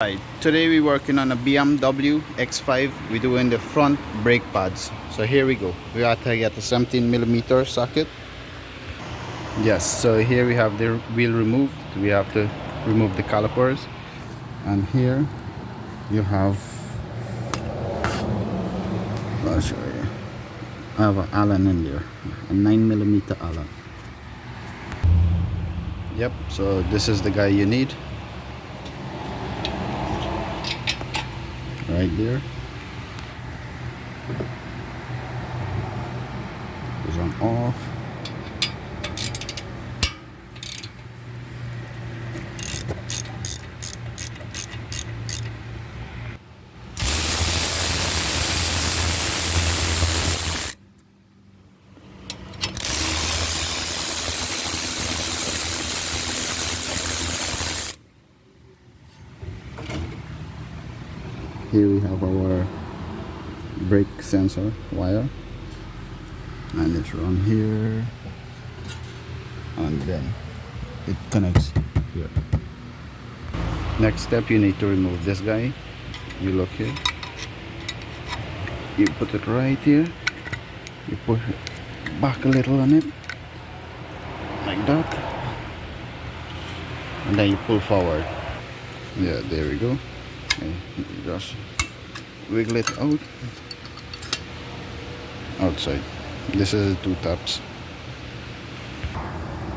Right, today we're working on a BMW X5. We're doing the front brake pads. So here we go. We got to get a 17mm socket. Yes, so here we have the wheel removed. We have to remove the calipers. And here you have, I'll show you. I have an Allen in there, a 9mm Allen. Yep, so this is the guy you need. Right there. Goes on off. Here we have our brake sensor wire, and it's run here, and then it connects here. Next step, you need to remove this guy. You look here, you put it right here, you push it back a little on it like that, and then you pull forward. Yeah, there we go. Okay, just wiggle it out outside. This is the two taps.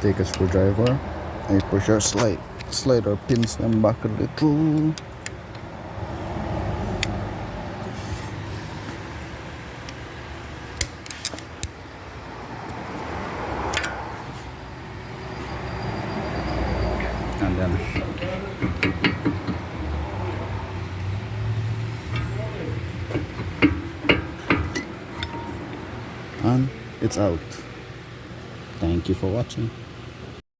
Take a screwdriver and push your slider, pins them back a little. And then and it's out. Thank you for watching.